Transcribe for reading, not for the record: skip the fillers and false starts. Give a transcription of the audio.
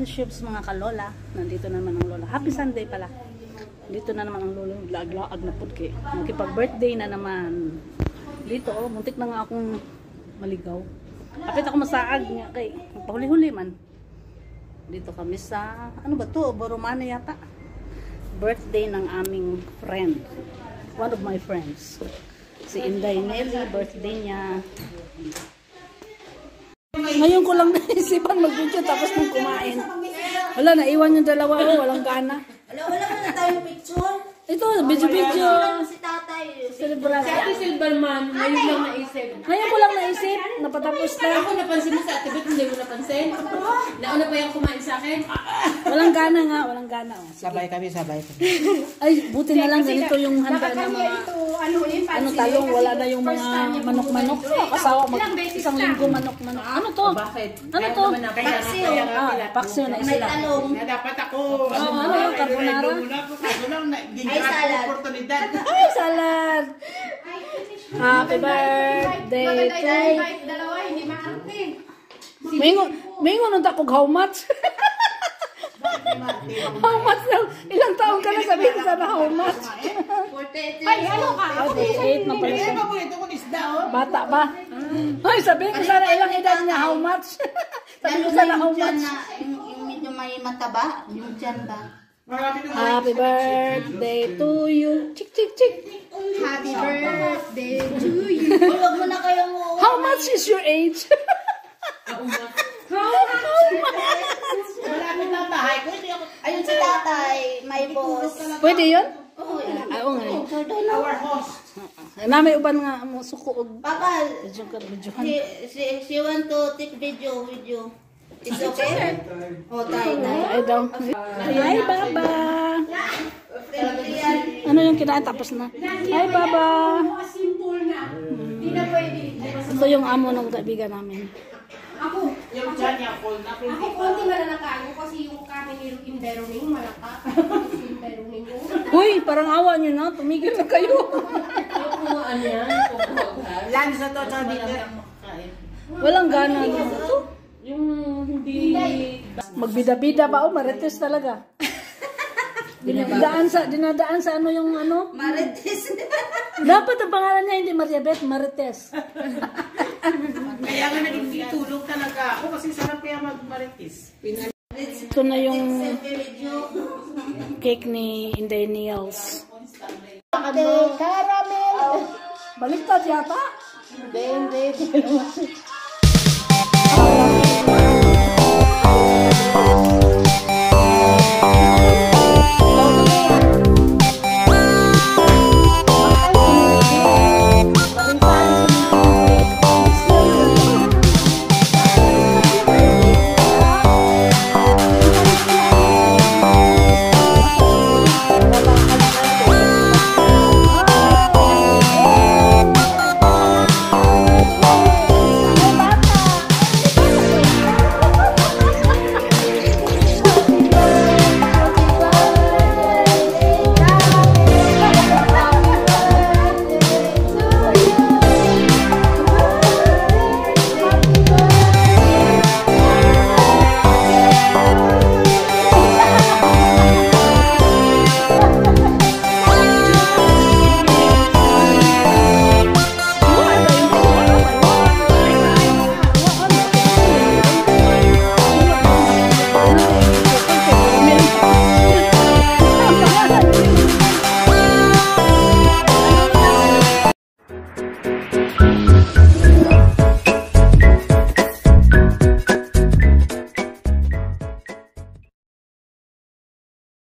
friendships mga kalola. Nandito na naman ang lola. Happy Sunday pala. Dito na naman ang lola. Lag-laag na po kay. Makipag-birthday na naman. Dito oh, muntik na nga akong maligaw. Kapit ako masaag nga kay. Pahuli-huli man. Dito kami sa, ano ba to? Boromana yata. Birthday ng aming friend. One of my friends. Si Inday Nelly, birthday niya. Ngayon ko lang naisipan mag-video tapos nang kumain. Wala, naiwan yung dalawa ko, walang gana. Wala na tayong picture. Ito, video-video. Si tatay. Celebrate. Si Ate Silverman, ngayon lang naisip. Ngayon ko lang naisip, napatapos na. Ako napansin mo sa Ate Beth, hindi mo napansin. Nauna pa yung kumain sa akin. Walang gana nga, walang gana. Oh. Sabay kami. Ay, buti na lang ganito yung handa ng mga ano talong, wala na yung mga manok-manok. Kasawa isang linggo manok-manok. Ano to? Bakit? Ano to? Paksiw. Paksiw na May isla. talong. Dapat ako. Ano yung carbonara? Ay, salad. Ay, salad! Happy birthday to you. Dalawa, hindi maarte. Mingon nung takog how much? How much na? Ilang taon ka na sabihin sana how much? 48. Ay, ano ka? 48 na pala siya. Bata pa. Ay, sabihin ko sana ilang edad niya how much? Sabihin ko sana how much? Yung medyo may mataba. Yung dyan ba? Happy birthday to you. Chik, chik, chik. Happy birthday to you. Huwag mo na kayong How much is your age? ayun si tatay. My boss. Pwede yun? Oo, Oo nga. Namay uban nga mo suko og Papa, videohan. she want to take video with you. It's okay? Oh, tayo. Ay daw. Hi, Baba. Ano yung kinain tapos na? Hi, Baba. Simple na. Hindi na pwede. Ito yung amo ng kaibigan namin. Ako. Yung dyan niya, full na. Ako konti malalakain ko kasi yung kami ni Imberoning malaka. Imberoning ko. Uy, parang awa nyo na. Tumigil na kayo. Yung ano yan? Lunch na to, tsaka dito. Walang gana naman ito. Yung hindi... Magbida-bida ba? O, marites talaga. Dinadaan sa ano yung ano? Marites. Dapat ang pangalan niya hindi Maria Beth, Marites. Kaya nga naging tulog talaga ako kasi sarap kaya mag-maritis. Ito na yung cake ni Inday Niels. Caramel. Baliktad yata. Hindi.